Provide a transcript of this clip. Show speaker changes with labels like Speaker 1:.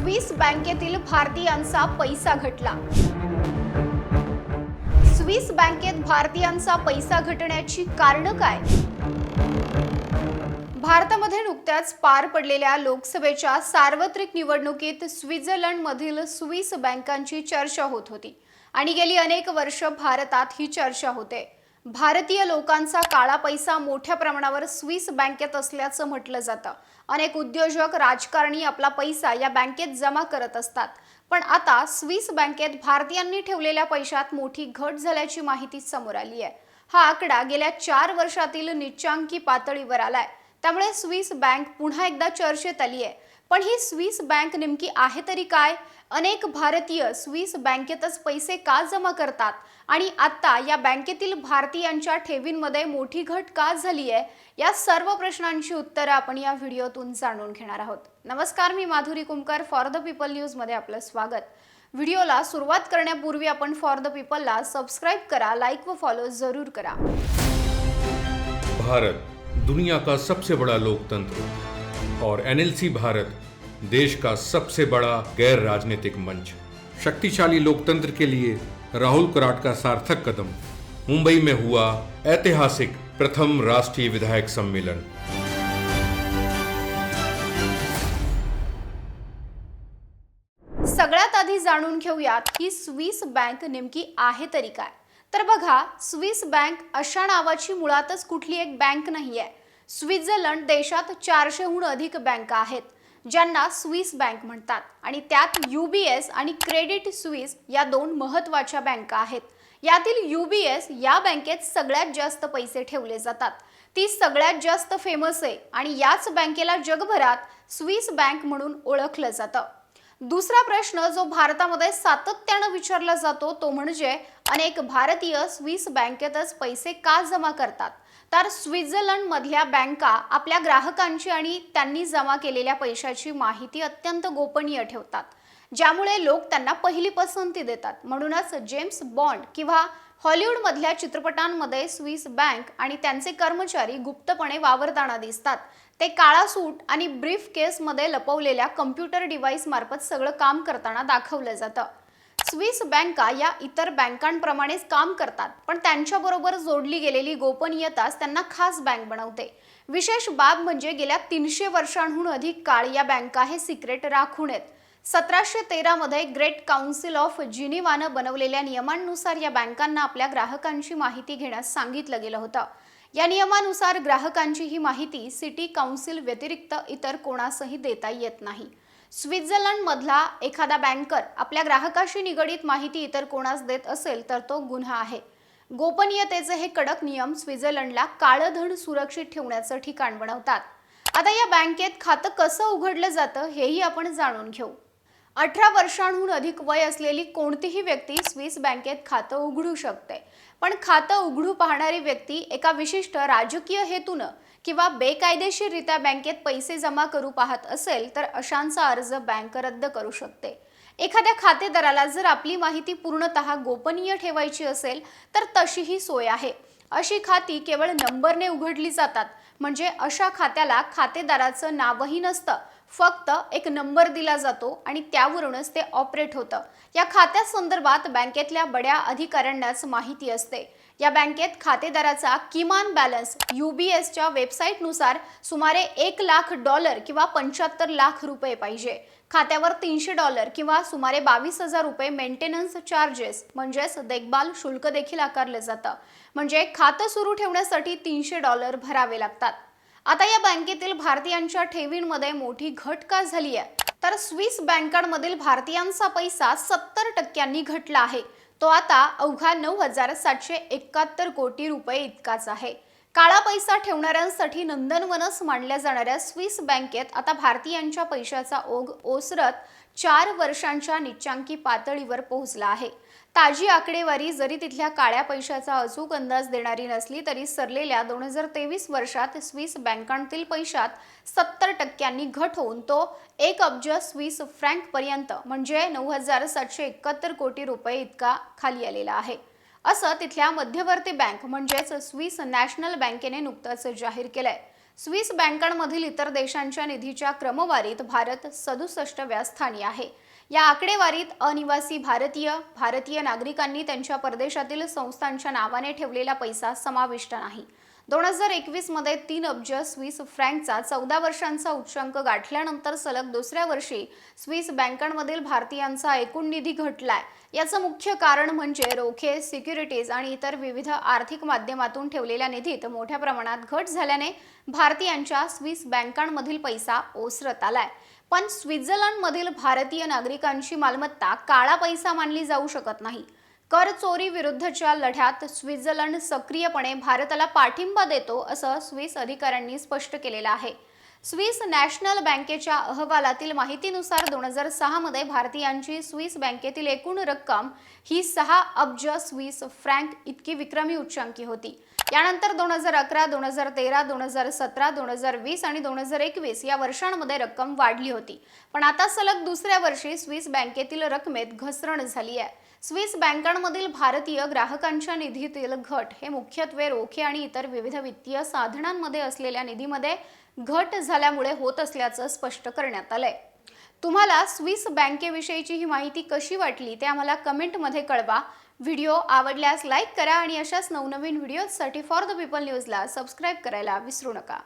Speaker 1: Swiss बँकेतील भारतीयांचा पैसा घटला। स्विस बँकेत भारतीयांचा पैसा घटण्याची कारणं काय? भारतामध्ये नुकत्याच पार पडलेल्या लोकसभेच्या सार्वत्रिक निवडणुकीत स्वित्झर्लंडमधील स्विस बँकांची चर्चा होत होती आणि गेली अनेक वर्ष भारतात ही चर्चा होते। भारतीय लोकांचा काळा पैसा मोठ्या प्रमाणावर स्विस बँकेत असल्याचं म्हटलं जातं। अनेक उद्योजक, राजकारणी आपला पैसा या बँकेत जमा करत असतात। पण आता स्विस बँकेत भारतीयांनी ठेवलेल्या पैशात मोठी घट झाल्याची माहिती समोर आली आहे। हा आकडा गेल्या 4 वर्षातील निच्चांकी पातळीवर आलाय। त्यामुळे स्विस बँक पुन्हा एकदा चर्चेत आली आहे। पण ही स्विस बँक नेमकी आहे तरी काय? अनेक भारतीय स्विस बँकेतच पैसे का जमा करतात आणि आता या बँकेतील भारतीयांच्या ठेवींमध्ये मोठी घट का झाली आहे? या सर्व प्रश्नांची उत्तरे आपण या व्हिडिओतून जाणून घेणार आहोत। नमस्कार, मी Madhuri Kumkar, for the people news मध्ये आपलं स्वागत। व्हिडिओला सुरुवात करण्यापूर्वी आपण फॉर द पीपलला सबस्क्राइब करा, लाईक व फॉलो जरूर करा।
Speaker 2: भारत दुनिया का सबसे बड़ा लोकतंत्र और एनएलसी भारत देश का सबसे बड़ा गैर राजनीतिक मंच। शक्तिशाली लोकतंत्र के लिए राहुल कराट का सार्थक कदम। मुंबई में हुआ ऐतिहासिक प्रथम राष्ट्रीय विधायक सम्मेलन।
Speaker 1: सगळ्यात आधी जाणून घेऊयात ही स्विस बँक नेमकी आहे तरी काय? तर बघा, स्विस बँक अशा नावाची मुळातच कुठली एक बँक नाहीये। स्वित्झर्लंड देशात 400हून अधिक बँका आहेत ज्यांना स्विस बँक म्हणतात आणि त्यात यूबीएस आणि क्रेडिट स्विस या दोन महत्त्वाच्या बँका आहेत। यातील यूबीएस या बँकेत सगळ्यात जास्त पैसे ठेवले जातात। ती सगळ्यात जास्त फेमस आहे आणि याच बँकेला जगभरात स्विस बँक म्हणून ओळखलं जातं। दुसरा प्रश्न जो भारतामध्ये सातत्याने विचारला जातो तो म्हणजे अनेक भारतीय स्विस बँकेतच पैसे का जमा करतात? तर स्वित्झर्लंड मधल्या बँका आपल्या ग्राहकांची आणि त्यांनी जमा केलेल्या पैशाची माहिती अत्यंत गोपनीय ठेवतात, ज्यामुळे लोक त्यांना पहिली पसंती देतात। म्हणूनच जेम्स बॉन्ड किंवा हॉलिवूड मधल्या चित्रपटांमध्ये स्विस बँक आणि त्यांचे कर्मचारी गुप्तपणे वावरताना दिसतात। ते काळा सूट आणि ब्रीफ केस मध्ये लपवलेल्या कम्प्युटर डिव्हाइस मार्फत सगळं काम करताना दाखवलं जातं। स्विस बँका या इतर बँकांप्रमाणेच काम करतात, पण त्यांच्याबरोबर जोडली गेलेली गोपनीयताच त्यांना खास बँक बनवते। विशेष बाब म्हणजे गेल्या 300 वर्षांहून अधिक काळ या बँका हे सिक्रेट राखून आहेत। 1713 मध्ये ग्रेट काउन्सिल ऑफ जिनिव्हानं बनवलेल्या नियमांनुसार या बँकांना आपल्या ग्राहकांची माहिती घेण्यास सांगितलं गेलं होतं। या नियमानुसार ग्राहकांची ही माहिती सिटी काउन्सिल व्यतिरिक्त इतर कोणासही देता येत नाही। स्वित्झर्लंड मधला एखादा बँकर आपल्या ग्राहकाशी निगडीत माहिती इतर कोणास देत असेल तर तो गुन्हा आहे। गोपनीयतेचे हे कडक नियम स्वित्झर्लंडला काळं धन सुरक्षित ठेवण्याचं ठिकाण बनवतात। आता या बँकेत खातं कसं उघडलं जातं हेही आपण जाणून घेऊ। 18 वर्षांहून अधिक वय असलेली कोणतीही व्यक्ती स्विस बँकेत खातं उघडू शकते। पण खातं उघडू पाहणारी व्यक्ती एका विशिष्ट राजकीय हेतूनं किंवा बेकायदेशीररित्या बँकेत पैसे जमा करू पाहत असेल तर अशांचा अर्ज बँक रद्द करू शकते। एखाद्या खातेदाराला जर आपली माहिती पूर्णतः गोपनीय ठेवायची असेल तर तशीही सोय आहे। अशी खाती केवळ नंबरने उघडली जातात, म्हणजे अशा खात्याला खातेदाराचं नावही नसतं, फक्त एक नंबर दिला जातो आणि त्यावरूनच ते ऑपरेट होतं। या खात्यासंदर्भात बँकेतल्या बड्या अधिकाऱ्यांनाच माहिती असते। या बँकेत खातेदाराचा किमान बॅलन्स यूबीएसच्या वेबसाईटनुसार सुमारे $1,00,000 किंवा 75 लाख रुपये पाहिजे। खात्यावर $300 किंवा सुमारे 22,000 रुपये मेंटेनन्स चार्जेस म्हणजेच देखभाल शुल्क देखील आकारले जातं। म्हणजे खातं सुरू ठेवण्यासाठी $300 भरावे लागतात। आता या बँकेतील भारतीयांच्या ठेवींमध्ये मोठी घट का झाली आहे? तर स्विस बँकांमधील भारतीयांचा पैसा 70% घटला आहे। तो आता अवघा 9,771 कोटी रुपये इतकाच आहे। काळा पैसा ठेवणाऱ्यांसाठी नंदनवनच मानल्या जाणाऱ्या स्विस बँकेत आता भारतीयांच्या पैशाचा ओघ ओसरत 4 वर्षांच्या निच्चांकी पातळीवर पोहोचला आहे। ताजी आकडेवारी जरी तिथल्या काळ्या पैशाचा अचूक अंदाज देणारी नसली तरी सरलेल्या 2023 वर्षात स्विस बँकांतील पैशात 70% घट होऊन तो 1 अब्ज स्विस फ्रँक पर्यंत म्हणजे 9,771 कोटी रुपये इतका खाली आलेला आहे, असं तिथल्या मध्यवर्ती बँक म्हणजेच स्विस नॅशनल बँकेने नुकतंच जाहीर केलंय। स्विस बँकांमधील इतर देशांच्या निधीच्या क्रमवारीत भारत 67व्या स्थानी आहे. या आकडेवारीत अनिवासी भारतीय नागरिकांनी त्यांच्या परदेशातील संस्थांच्या नावाने ठेवलेला पैसा समाविष्ट नाही. 2021 मध्ये 3 अब्ज स्विस फ्रँकचा 14 वर्षांचा उच्चांक गाठल्यानंतर सलग दुसऱ्या वर्षी स्विस बँकांमधील भारतीयांचा एकूण निधी घटलाय. याचं मुख्य कारण म्हणजे रोखे, सिक्युरिटीज आणि इतर विविध आर्थिक माध्यमातून ठेवलेल्या निधीत मोठ्या प्रमाणात घट झाल्याने भारतीयांच्या स्विस बँकांमधील पैसा ओसरत आलाय. पण स्वित्झर्लंडमधील भारतीय नागरिकांची मालमत्ता काळा पैसा मानली जाऊ शकत नाही. कर चोरी विरुद्धच्या लढ्यात स्वित्झर्लंड सक्रियपणे भारताला पाठिंबा देतो असं स्विस अधिकाऱ्यांनी स्पष्ट केलेलं आहे. स्विस नॅशनल बँकेच्या अहवालातील माहितीनुसार 2006 मध्ये भारतीयांची स्विस बँकेतील एकूण रक्कम ही 6 अब्ज स्विस फ्रँक इतकी विक्रमी उच्चांकी होती. यानंतर 2011, 2013, 2017, 2020 आणि 2021 या वर्षांमध्ये रक्कम वाढली होती. पण आता सलग दुसऱ्या वर्षी स्विस बँकेतील रकमेत घसरण झाली आहे. स्विस बँकांमधील भारतीय ग्राहकांच्या निधीतील घट हे मुख्यत्वे रोखे आणि इतर विविध वित्तीय साधनांमध्ये असलेल्या निधीमध्ये घट झाल्यामुळे होत असल्याचं स्पष्ट करण्यात आलंय. तुम्हाला स्विस बँकेविषयीची ही माहिती कशी वाटली ते आम्हाला कमेंटमध्ये कळवा. व्हिडिओ आवडल्यास लाईक करा आणि अशाच नवनवीन व्हिडिओसाठी फॉर द पीपल न्यूजला सबस्क्राईब करायला विसरू नका.